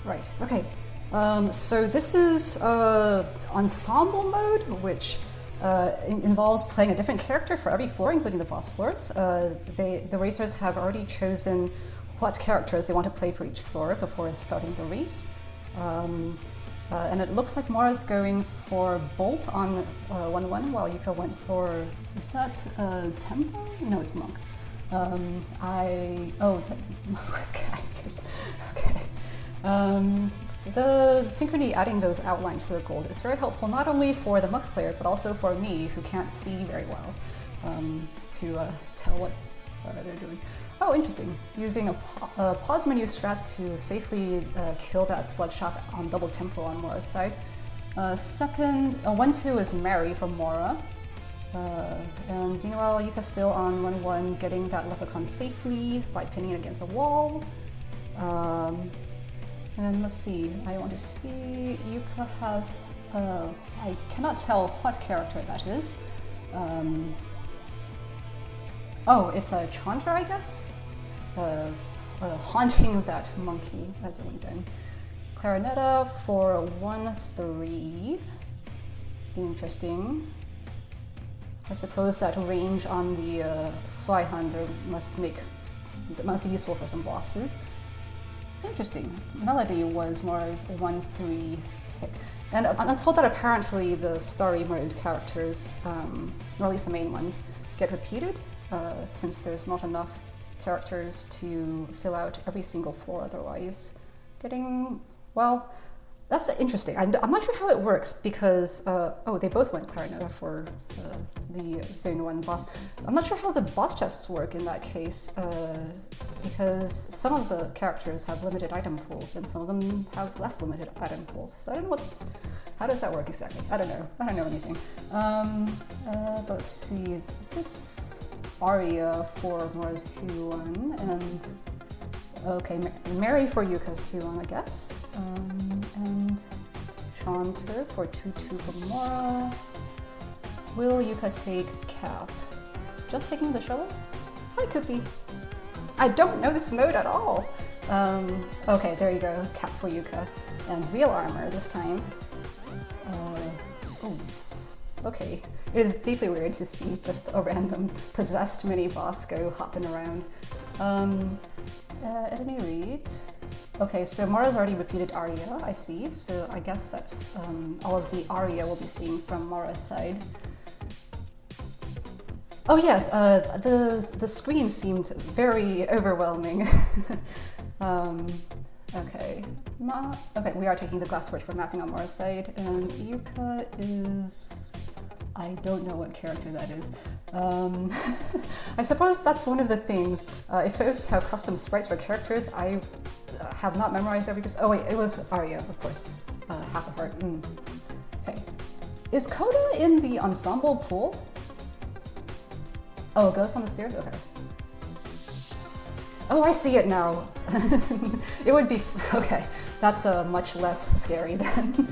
Right, okay. So this is Ensemble mode, which involves playing a different character for every floor, including the boss floors. The racers have already chosen what characters they want to play for each floor before starting the race. And it looks like Mora's going for Bolt on 1-1, while Yuka went for, is that Tempo? No, it's Monk. Okay. The synchrony, adding those outlines to the gold, is very helpful not only for the Monk player, but also for me, who can't see very well, to tell what they're doing. Oh, interesting. Using a pause menu strat to safely kill that Bloodshot on double tempo on Mora's side. Second, 1-2 is Mary from Mora. And meanwhile, Yuka's still on 1-1, getting that Leprechaun safely by pinning it against the wall. And let's see, I want to see, Yuka has, I cannot tell what character that is. Oh, it's a Chanter, I guess? Haunting that monkey as it went down. Clarinetta for 1-3. Interesting. I suppose that range on the Zweihander must be useful for some bosses. Interesting. Melody was Mora's 1-3 pick. And I'm told that apparently the story mode characters, or at least the main ones, get repeated, since there's not enough characters to fill out every single floor otherwise. Well, that's interesting. I'm not sure how it works because, they both went Clarinetta for the Zone 1 boss. I'm not sure how the boss chests work in that case, because some of the characters have limited item pools and some of them have less limited item pools. So I don't know how does that work exactly? I don't know anything. But let's see, is this Aria for Mora's 2-1 and okay, Mary for Yuka's 2-1, I guess. And Chanter for 2-2 for Mora. Will Yuka take Cap? Just taking the shovel? Hi, Cookie. I don't know this mode at all. Okay, there you go. Cap for Yuka. And real armor this time. Okay. It is deeply weird to see just a random possessed mini-boss go hopping around. At any rate, okay, so Mora's already repeated Aria, I see, so I guess that's all of the Aria we'll be seeing from Mora's side. Oh yes, the screen seemed very overwhelming. Okay, we are taking the glass switch for mapping on Mora's side, and Yuka is... I don't know what character that is. I suppose that's one of the things. If folks have custom sprites for characters, I have not memorized every person. Oh wait, it was Aria, of course. Half a heart. Okay. Is Coda in the Ensemble pool? Oh, Ghost on the Stairs? Okay. Oh, I see it now. It would be... Okay, that's much less scary then.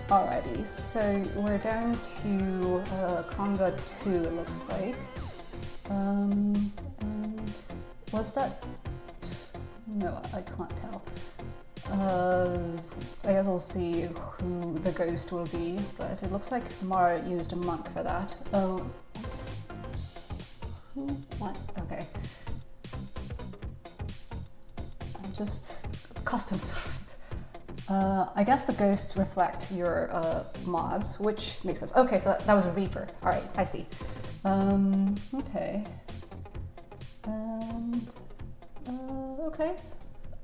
Alrighty, so we're down to conga 2, it looks like. And was that... No, I can't tell. I guess we'll see who the ghost will be, but it looks like Mara used a monk for that. Oh, who? What? Okay. I'm just... Custom sprites. I guess the ghosts reflect your mods, which makes sense. Okay, so that was a Reaper. Alright, I see. Okay. And... okay.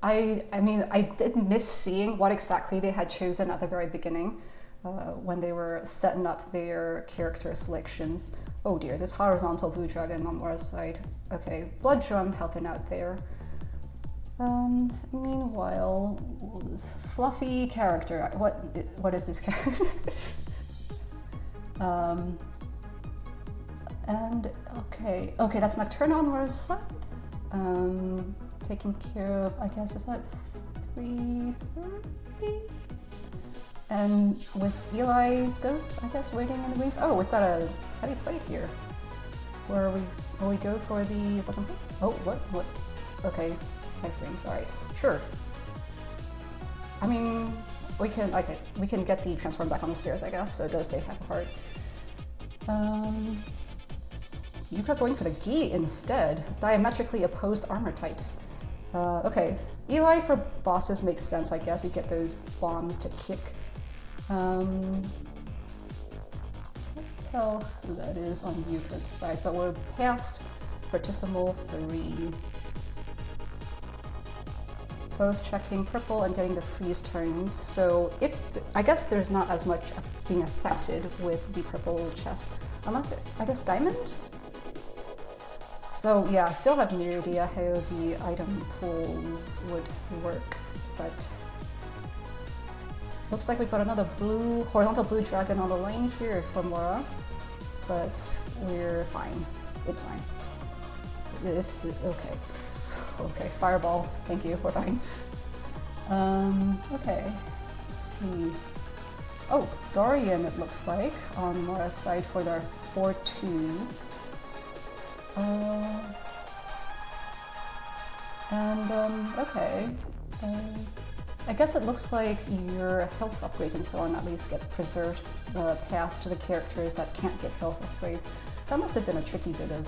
I mean, I did miss seeing what exactly they had chosen at the very beginning when they were setting up their character selections. Oh dear, this horizontal blue dragon on Mora's side. Okay, Blood Drum helping out there. Meanwhile, this fluffy character. What is this character? And okay, that's Nocturne on Mora's side. Taking care of, I guess, is that 330? And with Eli's ghost, I guess, waiting in the wings. Oh, we've got a heavy plate here. Where will we go for the bottom plate? Oh, what? Okay. 5 frames, alright, sure. I mean, we can get the transform back on the stairs, I guess, so it does say half a heart. Yuka going for the gi instead. Diametrically opposed armor types. Okay, Eli for bosses makes sense, I guess. You get those bombs to kick. Can't tell who that is on Yuka's side, but we're past Particimal 3. Both checking purple and getting the freeze turns. So I guess there's not as much of being affected with the purple chest, unless I guess diamond. So yeah, still have no idea how the item pools would work, but looks like we've got another horizontal blue dragon on the lane here for Mora, but we're fine. It's fine. This is okay. Okay, fireball. Thank you. We're fine. Okay. Let's see. Oh, Dorian. It looks like on Mora's side for their 4-2. Okay. I guess it looks like your health upgrades and so on at least get preserved past the characters that can't get health upgrades. That must have been a tricky bit of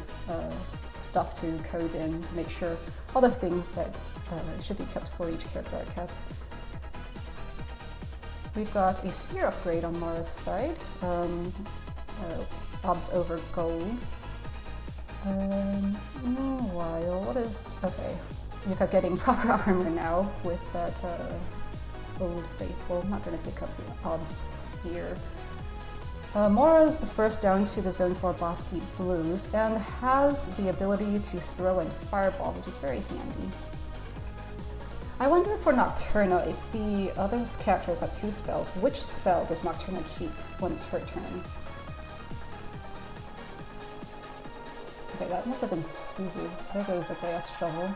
stuff to code in to make sure all the things that should be kept for each character are kept. We've got a spear upgrade on Mara's side. Obs over gold. Meanwhile, what is... Okay, Yuka getting proper armor now with that Old Faithful. I'm not going to pick up the Obs spear. Mora's the first down to the Zone 4 boss Deep Blues and has the ability to throw and fireball, which is very handy. I wonder for Nocturna, if the other characters have 2 spells, which spell does Nocturna keep when it's her turn? Okay, that must have been Suzu. There goes the glass shovel.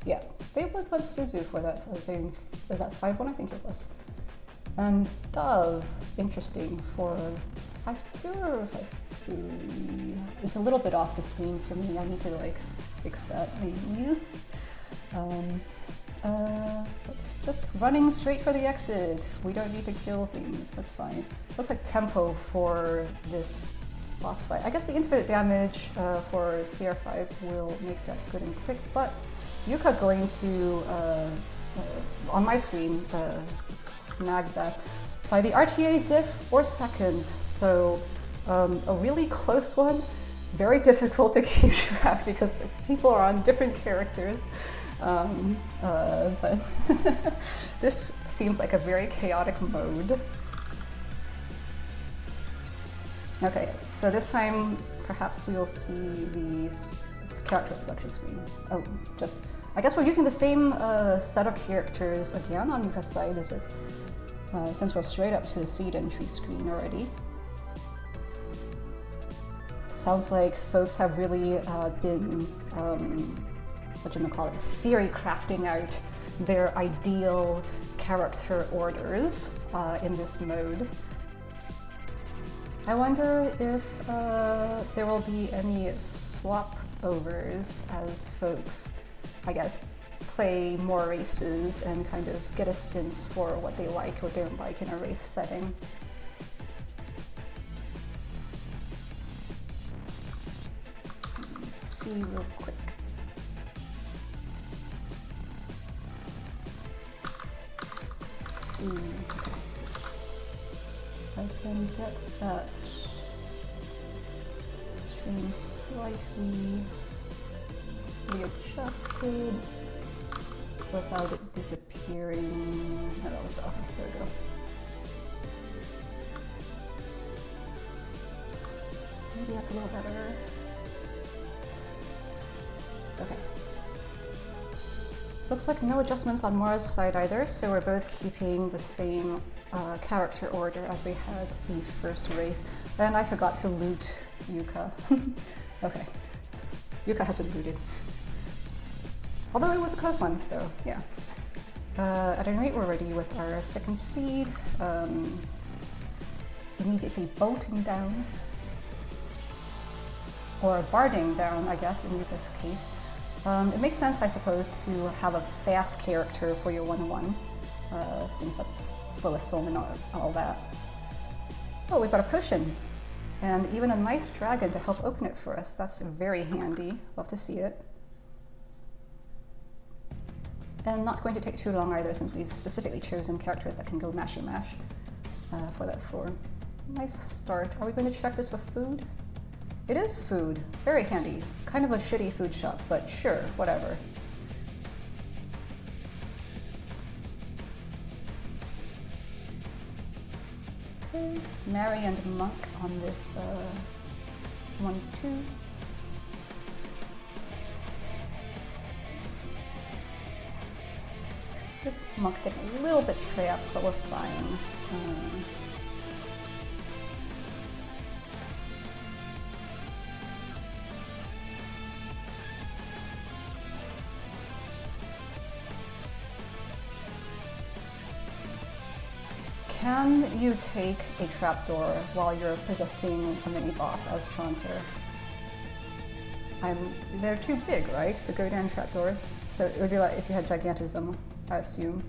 Yeah, they both went Suzu for that same, that 5-1 I think it was. And Dove, interesting, for 5-2 or 5-3. It's a little bit off the screen for me, I need to like fix that maybe. But just running straight for the exit. We don't need to kill things, that's fine. Looks like tempo for this boss fight. I guess the infinite damage for CR5 will make that good and quick, but Yuka going to, on my screen, snag that by the RTA diff 4 seconds. So a really close one, very difficult to keep track because people are on different characters. But this seems like a very chaotic mode. Okay, so this time perhaps we'll see the character selection screen. Oh, I guess we're using the same set of characters again on Yuka's side, is it? Since we're straight up to the seed entry screen already. Sounds like folks have really been, what you call it, theory crafting out their ideal character orders in this mode. I wonder if there will be any swap overs as folks, I guess, play more races and kind of get a sense for what they like or don't like in a race setting. Let's see real quick. Okay. I can get that stream slightly readjusted without it disappearing. No, that was off. There we go. Maybe that's a little better. Okay. Looks like no adjustments on Mora's side either, so we're both keeping the same character order as we had the first race. And I forgot to loot Yuka. Okay. Yuka has been looted. Although it was a close one, so yeah. At any rate, we're ready with our second seed. Immediately bolting down. or barding down, I guess, in Yuka's case. It makes sense, I suppose, to have a fast character for your 1/1, since that's slowest soul and all that. Oh, we've got a potion, and even a nice dragon to help open it for us. That's very handy. Love to see it. And not going to take too long either, since we've specifically chosen characters that can go mashy mash for that floor. Nice start. Are we going to check this with food? It is food. Very handy. Kind of a shitty food shop, but sure, whatever. Okay, Mary and Monk on this 1/2. This Monk getting a little bit trapped, but we're fine. Can you take a trapdoor while you're possessing a mini-boss as Chaunter? They're too big, right, to go down trapdoors? So it would be like if you had Gigantism, I assume.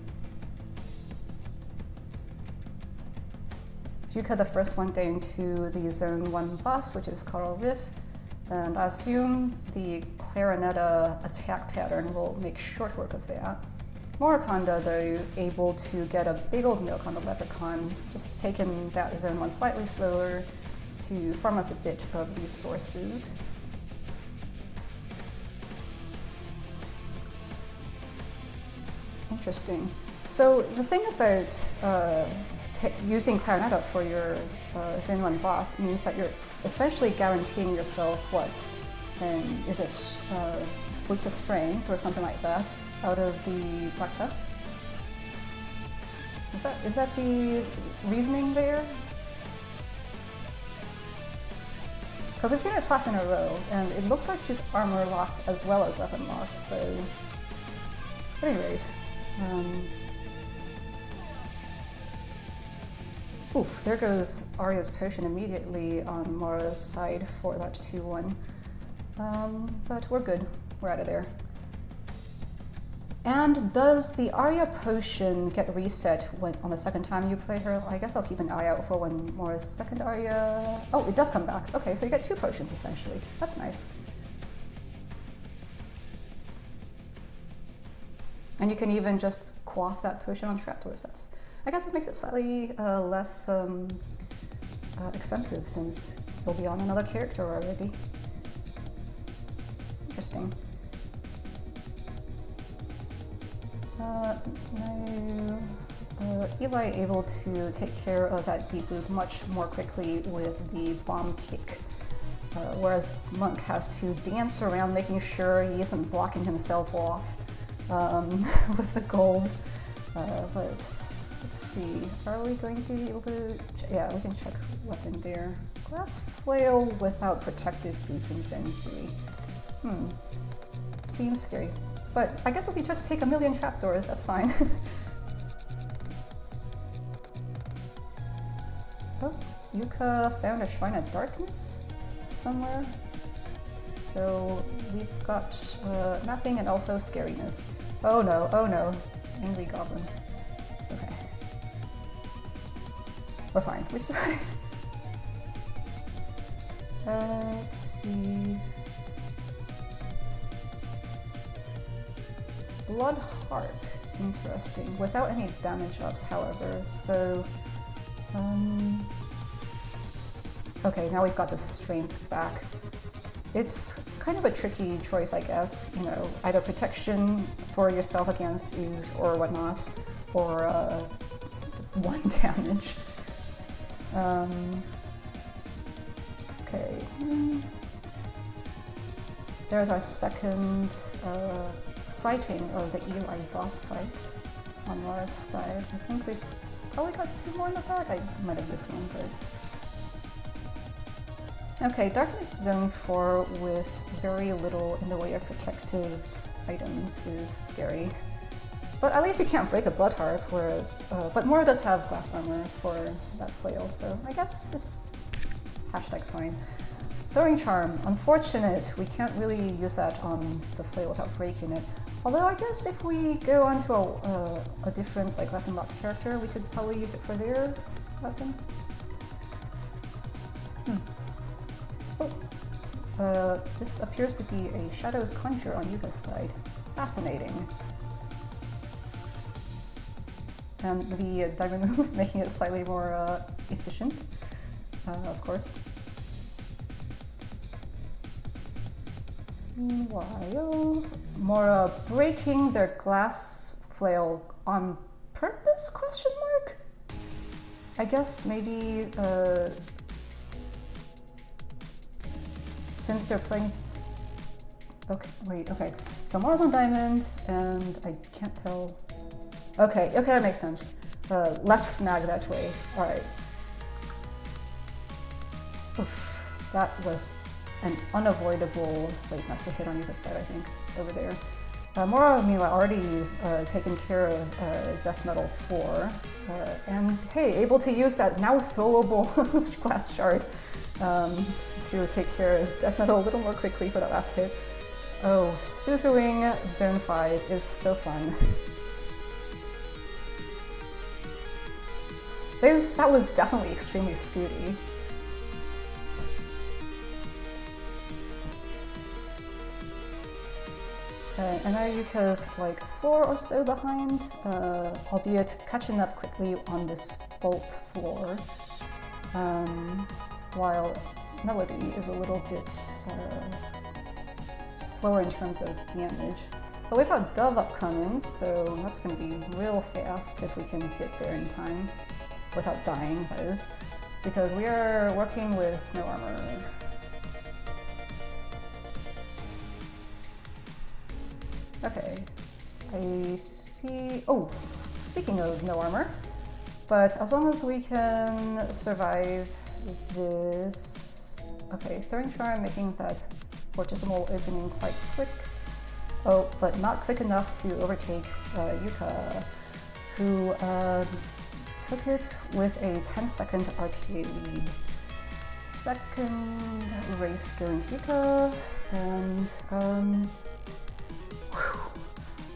Yuka the first one down to the Zone 1 boss, which is Coral Riff, and I assume the Clarinetta attack pattern will make short work of that. Morraconda, though, able to get a big old milk on the Leprechaun, just taking that Zone 1 slightly slower to farm up a bit of resources. Interesting. So the thing about using Clarinetta for your Zone 1 boss means that you're essentially guaranteeing yourself what? Is it Boots of Strength or something like that out of the Black Chest? Is that the reasoning there? Because we've seen it twice in a row, and it looks like she's armor locked as well as weapon locked, so at any rate. Oof, there goes Arya's potion immediately on Mora's side for that 2/1. But we're good. We're out of there. And does the Arya potion get reset on the second time you play her? I guess I'll keep an eye out for when Mora's second Arya... Oh, it does come back. Okay, so you get 2 potions essentially. That's nice. And you can even just quaff that potion on trapdoors. I guess it makes it slightly less expensive since you'll be on another character already. Interesting. No, Eli able to take care of that deep lose much more quickly with the bomb kick, whereas Monk has to dance around making sure he isn't blocking himself off with the gold. But let's see, are we going to be able to... Yeah, we can check weapon there. Glass flail without protective boots in Zone 3. Seems scary. But I guess if we just take a million trapdoors, that's fine. Oh, Yuka found a Shrine of Darkness somewhere. So we've got mapping and also scariness. Oh no, angry goblins. Okay. We're fine, we survived. Let's see. Blood Harp, interesting. Without any damage ups, however, so... Okay, now we've got the strength back. It's kind of a tricky choice, I guess. You know, either protection for yourself against ooze or whatnot, or 1 damage. Okay. There's our second sighting of the Eli boss fight on Laura's side. I think we've probably got 2 more in the bag. I might have missed one, but... Okay, Darkness Zone 4 with very little in the way of protective items is scary. But at least you can't break a Blood Harp, whereas... but Mora does have glass armor for that flail, so I guess it's #fine. Throwing Charm, unfortunate. We can't really use that on the flail without breaking it. Although I guess if we go onto a different like weapon lock character, we could probably use it for their weapon. Oh. This appears to be a Shadows Conjure on Yuka's side. Fascinating. And the diamond move making it slightly more efficient, of course. Meanwhile, Mora breaking their glass flail on purpose? Question mark? I guess maybe since they're playing. Okay, wait. Okay, so Mora's on diamond, and I can't tell. Okay, that makes sense. Less snag that way. All right. Oof, that was an unavoidable Blade Master hit on Yuka's side, I think, over there. Mora, meanwhile, already taken care of Death Metal 4, and hey, able to use that now throwable glass shard to take care of Death Metal a little more quickly for that last hit. Oh, Suzuing Zone 5 is so fun. That was definitely extremely scooty. And now Yuka's like 4 or so behind, albeit catching up quickly on this bolt floor, while Melody is a little bit slower in terms of damage. But we've got Dove upcoming, so that's going to be real fast if we can get there in time, without dying, that is, because we are working with no armor. Okay, I see. Oh, speaking of no armor, but as long as we can survive this. Okay, Throwing Charm making that Fortissimo opening quite quick. Oh, but not quick enough to overtake Yuka, who took it with a 10-second RTA lead. Second race going to Yuka, and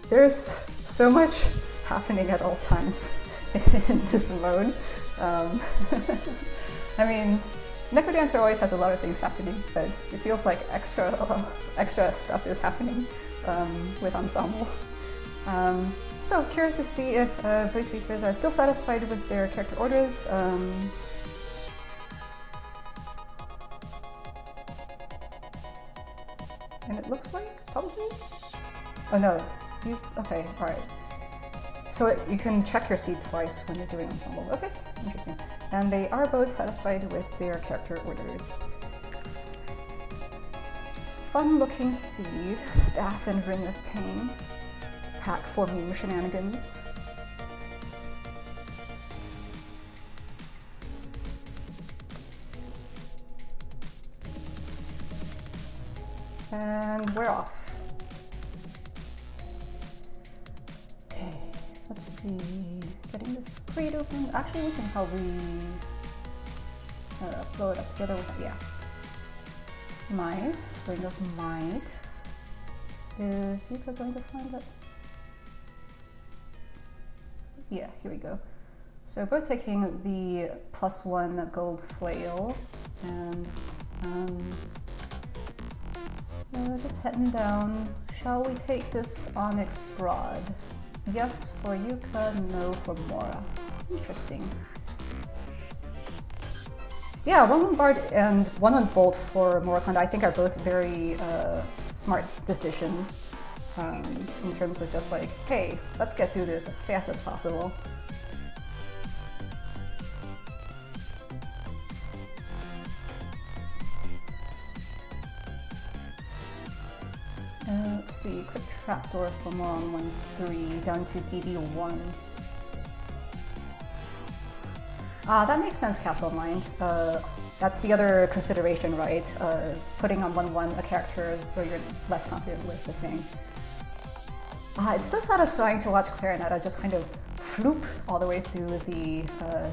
there's so much happening at all times in this mode. I mean, Necrodancer always has a lot of things happening, but it feels like extra stuff is happening with Ensemble. So curious to see if both users are still satisfied with their character orders. And it looks like probably. Oh no. Okay, alright. So you can check your seed twice when you're doing Ensemble. Okay, interesting. And they are both satisfied with their character orders. Fun looking seed, staff and ring of pain. Pack for meme shenanigans. And we're off. Let's see, getting this crate open. Actually, we can probably blow it up together with that, yeah. Nice, Ring of Might. Is Yuka going to find it? Yeah, here we go. So both taking the +1 gold flail, and just heading down. Shall we take this Onyx Broad? Yes for Yuka, no for Mora. Interesting. Yeah, 1-1 Bard and 1-1 Bolt for morraconda I think are both very smart decisions in terms of just like, hey, let's get through this as fast as possible. Let's see, quick trapdoor for more on 1-3 down to DB1. That makes sense, Castle Mind. That's the other consideration, right? Putting on 1-1 a character where you're less confident with the thing. It's so satisfying to watch Clarinetta just kind of floop all the way through the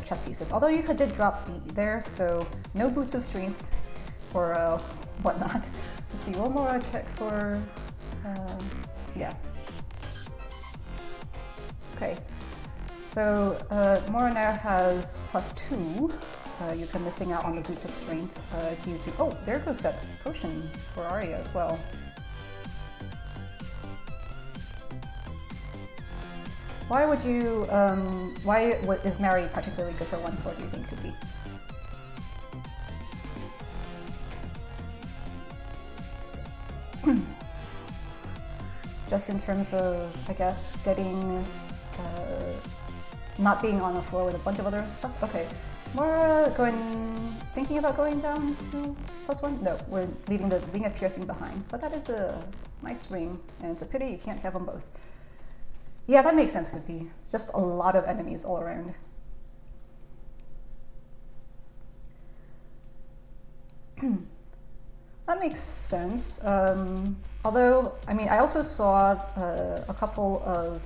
chess pieces. Although Yuka did drop beat there, so no Boots of Strength. or whatnot. Let's see, will Mora check for, yeah. Okay, so Mora now has +2. Yuka missing out on the Boots of Strength due to, oh, there goes that potion for Arya as well. Why would you, is Mary particularly good for 1-4, do you think could be? Just in terms of, I guess, getting, not being on the floor with a bunch of other stuff? Okay, Mora thinking about going down to +1? No, we're leaving the Ring of Piercing behind, but that is a nice ring, and it's a pity you can't have them both. Yeah, that makes sense, would be just a lot of enemies all around. That makes sense. Although, I mean, I also saw a couple of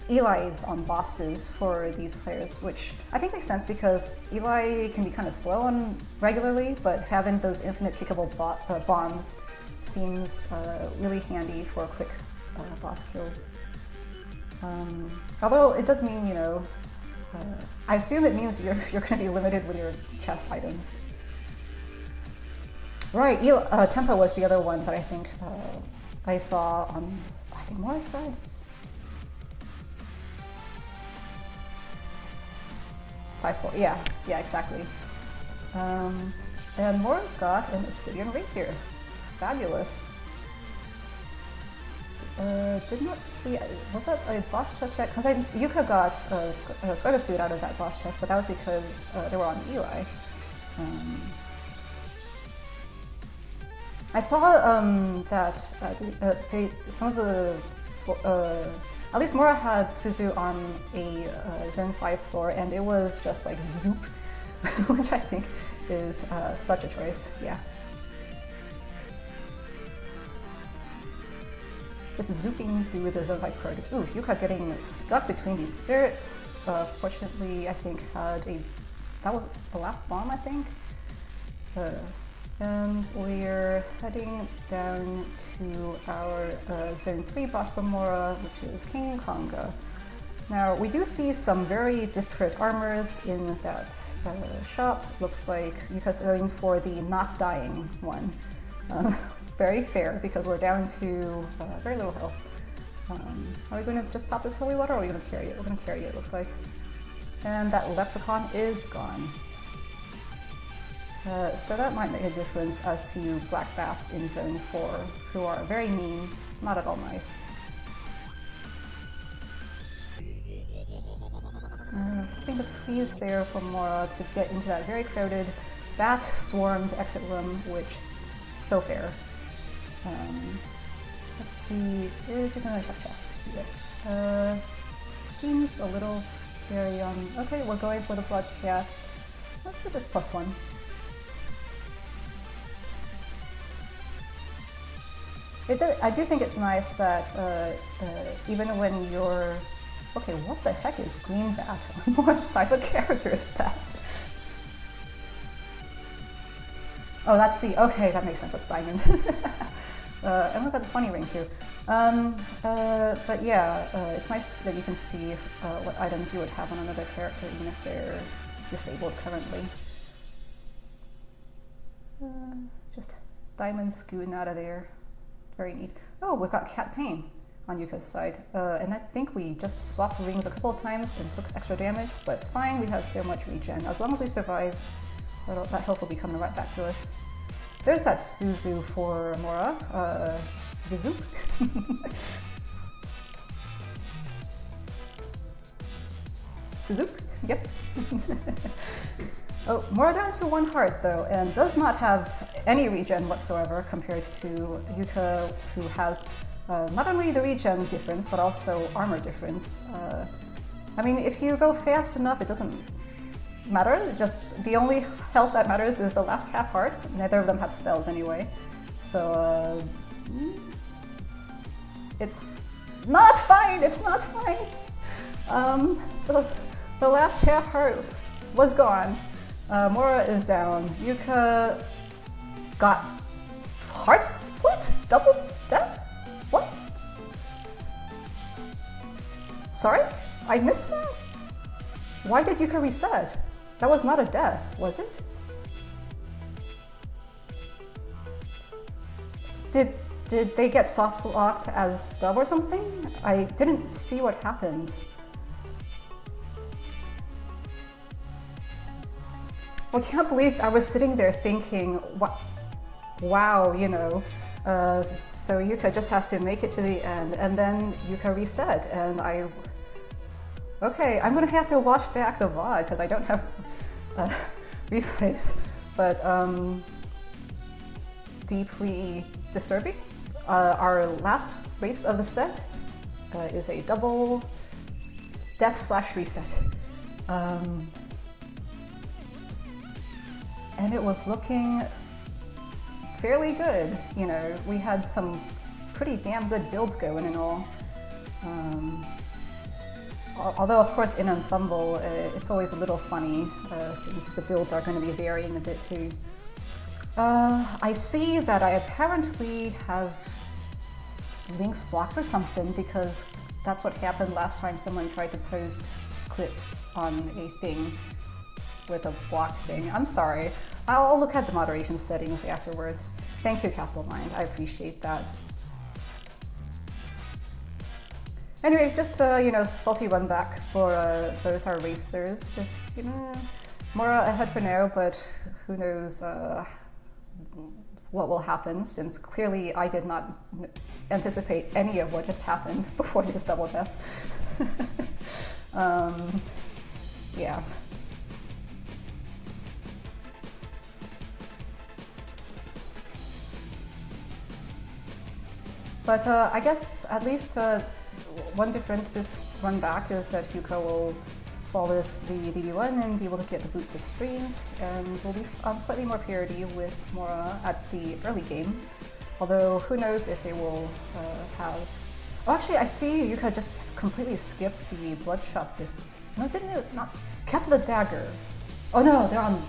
Eli's on bosses for these players, which I think makes sense because Eli can be kind of slow on regularly, but having those infinite kickable bombs seems really handy for quick boss kills. Although it does mean, you know, I assume it means you're going to be limited with your chest items. Right, Tempo was the other one that I think I saw on, I think, Mora's side. Yeah, exactly. And Mora's got an Obsidian Rapier. Fabulous. Did not see, was that a boss chest check? Because Yuka got a Sweater Suit out of that boss chest, but that was because they were on Eli. I saw that some of the, at least Mora had Suzu on a Zone 5 floor, and it was just like zoop, which I think is such a choice, yeah. Just zooping through the Zone 5 corridors. Ooh, Yuka getting stuck between these spirits. Fortunately, I think that was the last bomb, I think. And we're heading down to our Zone 3 boss for Mora, which is King Konga. Now, we do see some very disparate armors in that shop. Looks like Yuka's going for the not dying one. Very fair, because we're down to very little health. Are we going to just pop this holy water, or are we going to carry it? We're going to carry it, it looks like. And that leprechaun is gone. So that might make a difference as to black bats in Zone 4, who are very mean, not at all nice. Putting the freeze there for Mora to get into that very crowded bat-swarmed exit room, which is so fair. Let's see, is your gonna check chest? Yes. Seems a little scary on. Okay, we're going for the blood cat. This is +1. I do think it's nice that even when you're... Okay, what the heck is Green Bat? What more type of character is that? Oh, that's the... Okay, that makes sense, that's Diamond. And look at the funny ring too. But yeah, it's nice that you can see what items you would have on another character, even if they're disabled currently. Just Diamond scooting out of there. Very neat. Oh, we've got Cat Pain on Yuka's side. And I think we just swapped rings a couple of times and took extra damage, but it's fine, we have so much regen. As long as we survive, that health will be coming right back to us. There's that Suzu for Mora. The Zoop. Suzup? Yep. Oh, Mora down to 1 heart though, and does not have any regen whatsoever compared to Yuka, who has not only the regen difference, but also armor difference. I mean, if you go fast enough, it doesn't matter. Just the only health that matters is the last half heart. Neither of them have spells anyway. So, it's not fine, it's not fine. The last half heart was gone. Mora is down. Yuka got hearts? What? Double death? What? Sorry? I missed that? Why did Yuka reset? That was not a death, was it? Did they get soft locked as dub or something? I didn't see what happened. Well, I can't believe I was sitting there thinking, wow, you know, so Yuka just has to make it to the end, and then Yuka reset, and okay, I'm gonna have to watch back the VOD because I don't have replays, but deeply disturbing. Our last race of the set is a double death/reset. And it was looking fairly good. You know, we had some pretty damn good builds going and all. Although, of course, in Ensemble, it's always a little funny since the builds are going to be varying a bit too. I see that I apparently have links blocked or something because that's what happened last time someone tried to post clips on a thing with a blocked thing. I'm sorry. I'll look at the moderation settings afterwards. Thank you, Castlemind. I appreciate that. Anyway, just you know, salty run back for both our racers. Just, you know, Mora ahead for now, but who knows what will happen, since clearly I did not anticipate any of what just happened before this double death. Yeah. But I guess at least one difference this run back is that Yuka will flawless the DB1 and be able to get the boots of strength, and will be on slightly more parity with Mora at the early game. Although who knows if they will have... Oh, actually, I see Yuka just completely skipped the Bloodshot this... No, didn't it? Not... Kept the dagger. Oh no, they're on...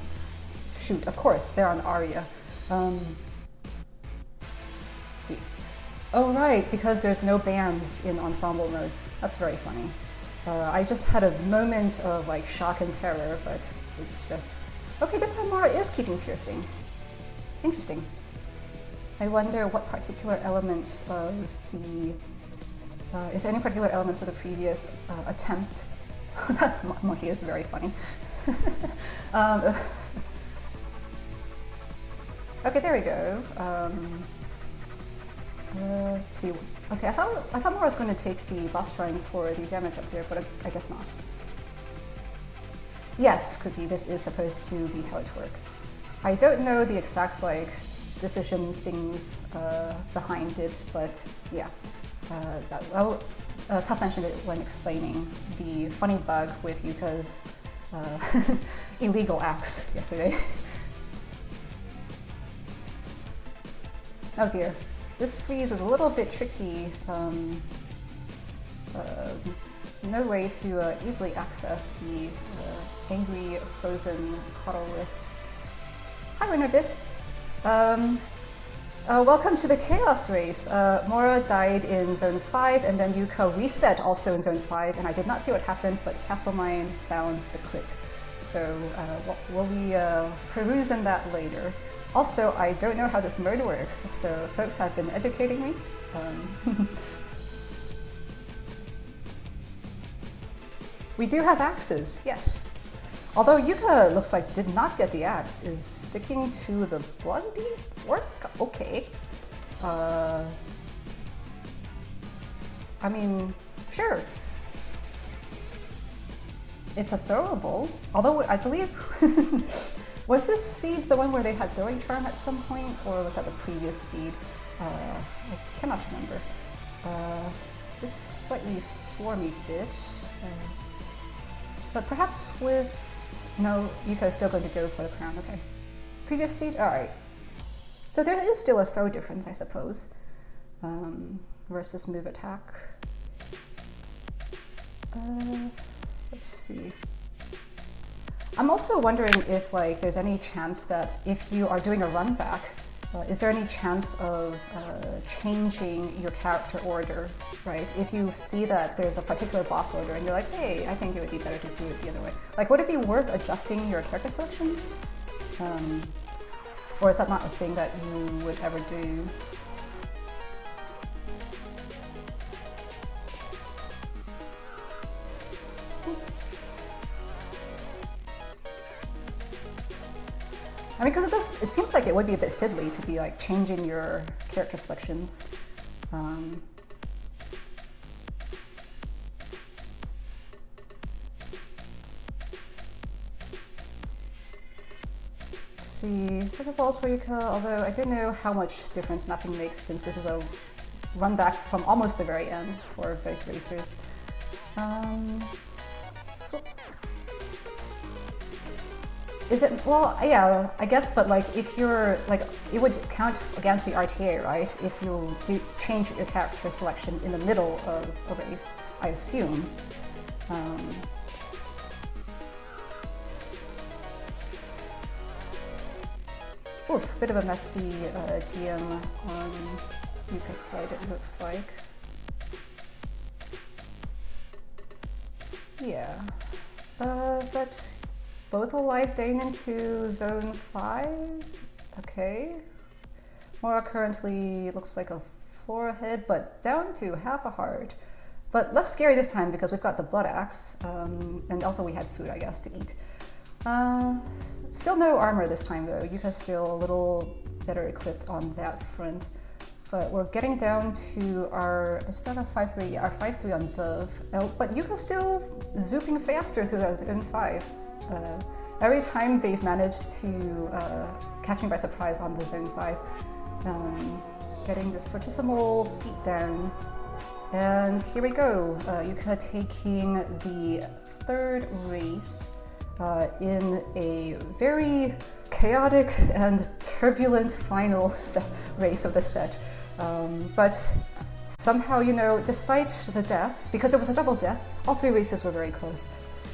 Shoot, of course, they're on Arya. Oh right, because there's no bands in Ensemble mode. That's very funny. I just had a moment of like shock and terror, but it's just... Okay, this time Mora is keeping piercing. Interesting. I wonder what particular elements of the... if any particular elements of the previous attempt... That monkey is very funny. Okay, there we go. Let's see. Okay, I thought Mora was going to take the boss shrine for the damage up there, but I guess not. Yes, Cookie, this is supposed to be how it works. I don't know the exact like decision things behind it, but yeah, Tough mentioned it when explaining the funny bug with Yuka's illegal acts yesterday. Oh dear. This freeze was a little bit tricky. No way to easily access the angry frozen puddle with. Hi, Winterbit. Welcome to the Chaos Race. Mora died in Zone 5, and then Yuka reset also in Zone 5, and I did not see what happened, but Castlemine found the clip. So we'll be perusing that later. Also, I don't know how this mode works, so folks have been educating me. We do have axes, yes. Although Yuka looks like did not get the axe, is sticking to the bloody fork? Okay. I mean, sure. It's a throwable, although I believe... Was this seed the one where they had throwing charm at some point, or was that the previous seed? I cannot remember. This slightly swarmy bit. But perhaps with... No, Yuka is still going to go for the crown, okay. Previous seed? Alright. So there is still a throw difference, I suppose. Versus move attack. Let's see. I'm also wondering if like there's any chance that if you are doing a run back, is there any chance of changing your character order, right? If you see that there's a particular boss order and you're like, hey, I think it would be better to do it the other way. Like, would it be worth adjusting your character selections? Or is that not a thing that you would ever do? I mean, because it seems like it would be a bit fiddly to be like changing your character selections. Let's see, sort of balls for Yuka, although I don't know how much difference mapping makes since this is a run back from almost the very end for both racers. Is it, well, yeah, I guess, but like if you're, like, it would count against the RTA, right? If you do change your character selection in the middle of a race, I assume. Oof, bit of a messy DM on Yuka's side, it looks like. Yeah, but both alive down into zone 5. Okay. Mora currently looks like a 4 ahead, but down to half a heart. But less scary this time because we've got the blood axe, and also we had food, I guess, to eat. Still no armor this time though. Yuka's still a little better equipped on that front. But we're getting down to our, is that a 5-3? Yeah, our 5-3 on Dove. Oh, but Yuka's still zooping faster through that zone 5. Every time they've managed to catch me by surprise on the zone 5, getting this fortissimo beat down. And here we go, Yuka taking the 3rd race in a very chaotic and turbulent final race of the set. But somehow, you know, despite the death, because it was a double death, all 3 races were very close.